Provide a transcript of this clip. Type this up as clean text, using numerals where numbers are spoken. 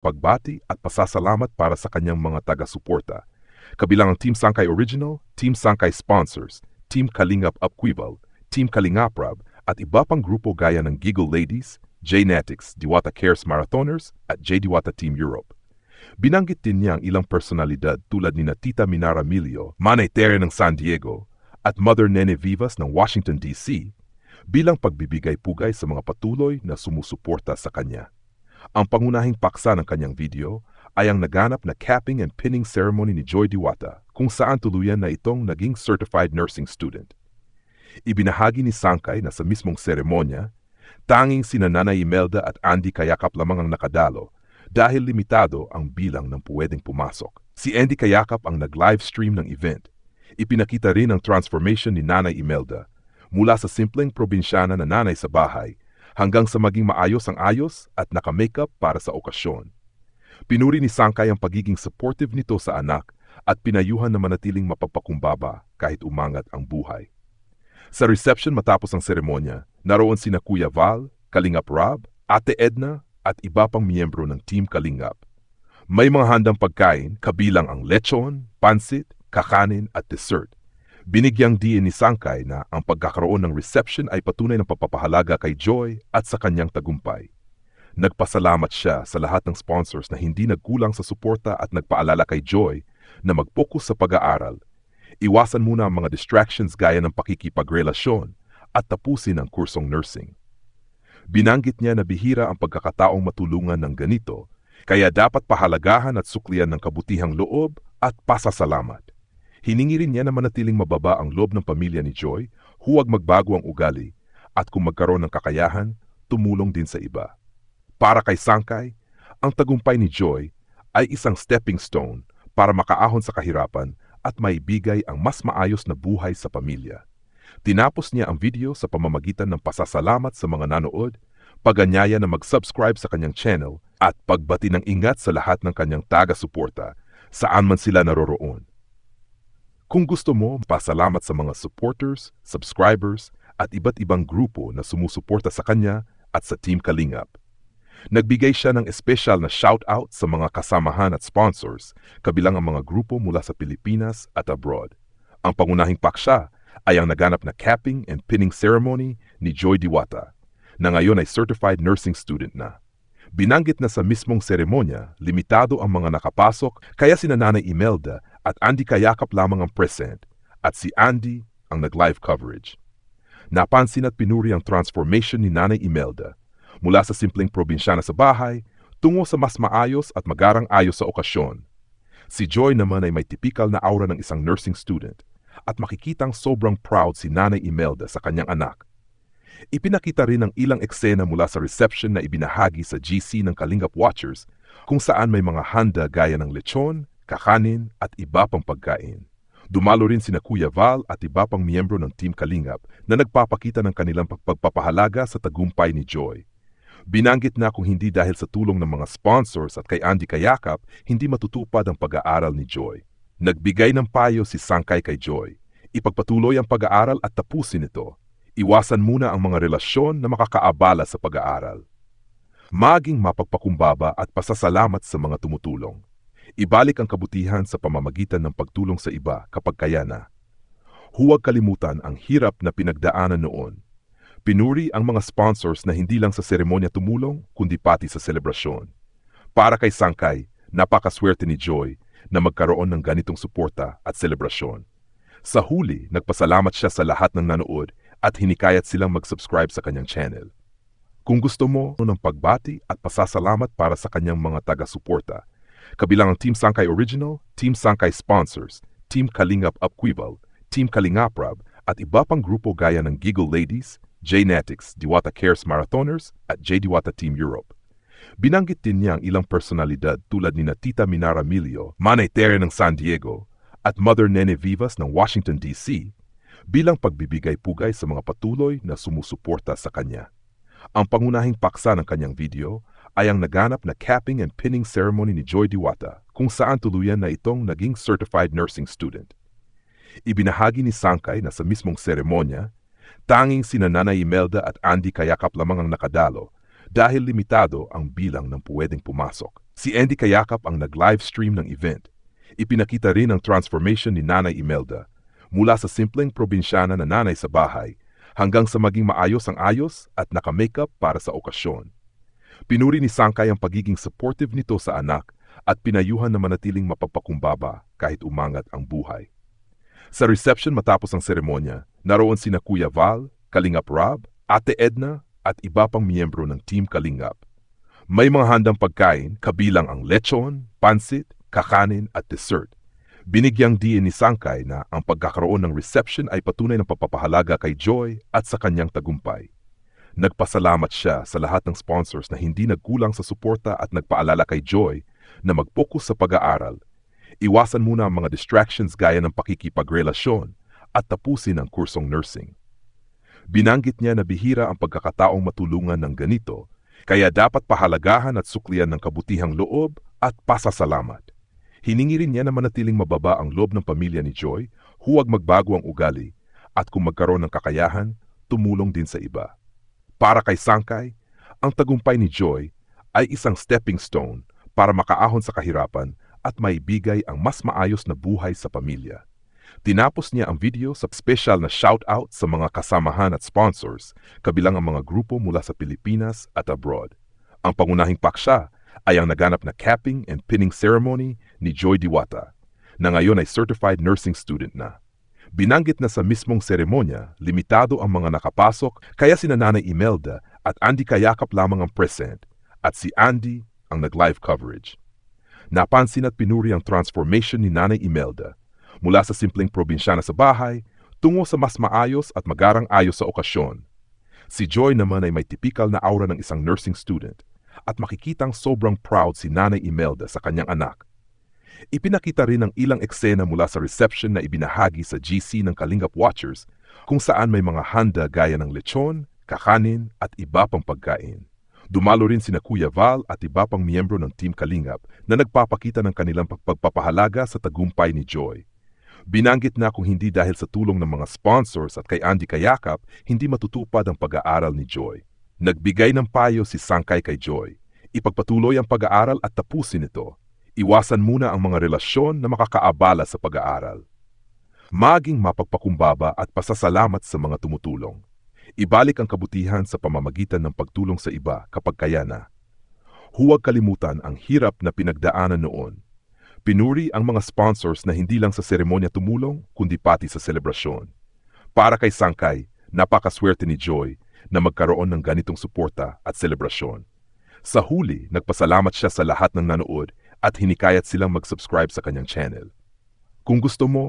pagbati at pasasalamat para sa kanyang mga taga-suporta. Kabilang ang Team Sangkay Original, Team Sangkay Sponsors, Team Kalingap Upquival, Team Kalingaprab at iba pang grupo gaya ng Giggle Ladies, J-Natics, Diwata Cares Marathoners at J-Diwata Team Europe. Binanggit din niya ang ilang personalidad tulad ni Tita Minara Milio, Manay Tere ng San Diego at Mother Nene Vivas ng Washington, D.C. bilang pagbibigay-pugay sa mga patuloy na sumusuporta sa kanya. Ang pangunahing paksa ng kanyang video ay ang naganap na capping and pinning ceremony ni Joy Diwata kung saan tuluyan na itong naging certified nursing student. Ibinahagi ni Sangkay na sa mismong seremonya, tanging sina Nanay Imelda at Andy Kayakap lamang ang nakadalo dahil limitado ang bilang ng pwedeng pumasok. Si Andy Kayakap ang nag-livestream ng event. Ipinakita rin ang transformation ni Nanay Imelda mula sa simpleng probinsyana na nanay sa bahay hanggang sa maging maayos ang ayos at naka-makeup para sa okasyon. Pinuri ni Sangkay ang pagiging supportive nito sa anak at pinayuhan na manatiling mapagpakumbaba kahit umangat ang buhay. Sa reception matapos ang seremonya, naroon sina Kuya Val, Kalingap Rob, Ate Edna at iba pang miyembro ng Team Kalingap. May mga handang pagkain kabilang ang lechon, pansit, kakanin at dessert. Binigyang diin ni Sangkay na ang pagkakaroon ng reception ay patunay ng pagpapahalaga kay Joy at sa kanyang tagumpay. Nagpasalamat siya sa lahat ng sponsors na hindi nagkulang sa suporta at nagpaalala kay Joy na mag-focus sa pag-aaral. Iwasan muna ang mga distractions gaya ng pakikipagrelasyon at tapusin ang kursong nursing. Binanggit niya na bihira ang pagkakataong matulungan ng ganito, kaya dapat pahalagahan at suklian ng kabutihang loob at pasasalamat. Hiningi rin niya na manatiling mababa ang loob ng pamilya ni Joy, huwag magbago ang ugali, at kung magkaroon ng kakayahan, tumulong din sa iba. Para kay Sangkay, ang tagumpay ni Joy ay isang stepping stone para makaahon sa kahirapan at maibigay ang mas maayos na buhay sa pamilya. Tinapos niya ang video sa pamamagitan ng pasasalamat sa mga nanood, paganyaya na mag-subscribe sa kanyang channel at pagbati ng ingat sa lahat ng kanyang taga-suporta, saan man sila naroroon. Kung gusto mo, pasalamat sa mga supporters, subscribers, at iba't ibang grupo na sumusuporta sa kanya at sa Team Kalingap. Nagbigay siya ng espesyal na shoutout sa mga kasamahan at sponsors, kabilang ang mga grupo mula sa Pilipinas at abroad. Ang pangunahing paksa ay ang naganap na capping and pinning ceremony ni Joy Diwata, na ngayon ay certified nursing student na. Binanggit na sa mismong seremonya, limitado ang mga nakapasok, kaya sina Nanay Imelda at Andy Kayakap lamang ang present, at si Andy ang nag-live coverage. Napansin at pinuri ang transformation ni Nanay Imelda, mula sa simpleng probinsyana sa bahay, tungo sa mas maayos at magarang-ayos sa okasyon. Si Joy naman ay may tipikal na aura ng isang nursing student, at makikitang sobrang proud si Nanay Imelda sa kanyang anak. Ipinakita rin ang ilang eksena mula sa reception na ibinahagi sa GC ng Kalingap Watchers kung saan may mga handa gaya ng lechon, kakanin at iba pang pagkain. Dumalo rin sina Kuya Val at iba pang miyembro ng Team Kalingap na nagpapakita ng kanilang pagpapahalaga sa tagumpay ni Joy. Binanggit na kung hindi dahil sa tulong ng mga sponsors at kay Andy Kayakap, hindi matutupad ang pag-aaral ni Joy. Nagbigay ng payo si Sangkay kay Joy. Ipagpatuloy ang pag-aaral at tapusin ito. Iwasan muna ang mga relasyon na makakaabala sa pag-aaral. Maging mapagpakumbaba at pasasalamat sa mga tumutulong. Ibalik ang kabutihan sa pamamagitan ng pagtulong sa iba kapag kaya na. Huwag kalimutan ang hirap na pinagdaanan noon. Pinuri ang mga sponsors na hindi lang sa seremonya tumulong, kundi pati sa selebrasyon. Para kay Sangkay, napakaswerte ni Joy na magkaroon ng ganitong suporta at selebrasyon. Sa huli, nagpasalamat siya sa lahat ng nanood at hinikayat silang mag-subscribe sa kanyang channel. Kung gusto mo ng pagbati at pasasalamat para sa kanyang mga taga-suporta, kabilang ang Team Sangkay Original, Team Sangkay Sponsors, Team Kalingap Upquival, Team Kalingaprab at iba pang grupo gaya ng Giggle Ladies, J-Natics, Diwata Cares Marathoners at J-Diwata Team Europe. Binanggit din niya ang ilang personalidad tulad ni Tita Minara Milio, Manay Tere ng San Diego at Mother Nene Vivas ng Washington, D.C. bilang pagbibigay-pugay sa mga patuloy na sumusuporta sa kanya. Ang pangunahing paksa ng kanyang video ay ang naganap na capping and pinning ceremony ni Joy Diwata kung saan tuluyan na itong naging certified nursing student. Ibinahagi ni Sangkay na sa mismong seremonya, tanging sina Nanay Imelda at Andy Kayakap lamang ang nakadalo dahil limitado ang bilang ng pwedeng pumasok. Si Andy Kayakap ang nag-livestream ng event. Ipinakita rin ang transformation ni Nanay Imelda mula sa simpleng probinsyana na nanay sa bahay hanggang sa maging maayos ang ayos at naka-makeup para sa okasyon. Pinuri ni Sangkay ang pagiging supportive nito sa anak at pinayuhan na manatiling mapagpakumbaba kahit umangat ang buhay. Sa reception matapos ang seremonya, naroon sina Kuya Val, Kalingap Rob, Ate Edna at iba pang miyembro ng Team Kalingap. May mga handang pagkain kabilang ang lechon, pansit, kakanin at dessert. Binigyang diin ni Sangkay na ang pagkakaroon ng reception ay patunay ng pagpapahalaga kay Joy at sa kanyang tagumpay. Nagpasalamat siya sa lahat ng sponsors na hindi nagkulang sa suporta at nagpaalala kay Joy na mag-focus sa pag-aaral. Iwasan muna ang mga distractions gaya ng pakikipagrelasyon at tapusin ang kursong nursing. Binanggit niya na bihira ang pagkakataong matulungan ng ganito, kaya dapat pahalagahan at suklian ng kabutihang loob at pasasalamat. Hiningi rin niya na manatiling mababa ang loob ng pamilya ni Joy, huwag magbago ang ugali, at kung magkaroon ng kakayahan, tumulong din sa iba. Para kay Sangkay, ang tagumpay ni Joy ay isang stepping stone para makaahon sa kahirapan at maibigay ang mas maayos na buhay sa pamilya. Tinapos niya ang video sa special na shoutout sa mga kasamahan at sponsors, kabilang ang mga grupo mula sa Pilipinas at abroad. Ang pangunahing paksa ay ang naganap na capping and pinning ceremony ni Joy Diwata, na ngayon ay certified nursing student na. Binanggit na sa mismong seremonya, limitado ang mga nakapasok, kaya sina Nanay Imelda at Andy Kayakap lamang ang present, at si Andy ang nag-live coverage. Napansin at pinuri ang transformation ni Nanay Imelda mula sa simpleng probinsyana sa bahay tungo sa mas maayos at magarang-ayos sa okasyon. Si Joy naman ay may tipikal na aura ng isang nursing student at makikitang sobrang proud si Nanay Imelda sa kanyang anak. Ipinakita rin ang ilang eksena mula sa reception na ibinahagi sa GC ng Kalingap Watchers kung saan may mga handa gaya ng lechon, kakanin at iba pang pagkain. Dumalo rin sina Kuya Val at iba pang miyembro ng Team Kalingap na nagpapakita ng kanilang pagpapahalaga sa tagumpay ni Joy. Binanggit na kung hindi dahil sa tulong ng mga sponsors at kay Andy Kayakap, hindi matutupad ang pag-aaral ni Joy. Nagbigay ng payo si Sangkay kay Joy. Ipagpatuloy ang pag-aaral at tapusin ito. Iwasan muna ang mga relasyon na makakaabala sa pag-aaral. Maging mapagpakumbaba at pasasalamat sa mga tumutulong. Ibalik ang kabutihan sa pamamagitan ng pagtulong sa iba kapag kaya na. Huwag kalimutan ang hirap na pinagdaanan noon. Pinuri ang mga sponsors na hindi lang sa seremonya tumulong, kundi pati sa selebrasyon. Para kay Sangkay, napakaswerte ni Joy na magkaroon ng ganitong suporta at selebrasyon. Sa huli, nagpasalamat siya sa lahat ng nanood at hinikayat silang mag-subscribe sa kanyang channel. Kung gusto mo,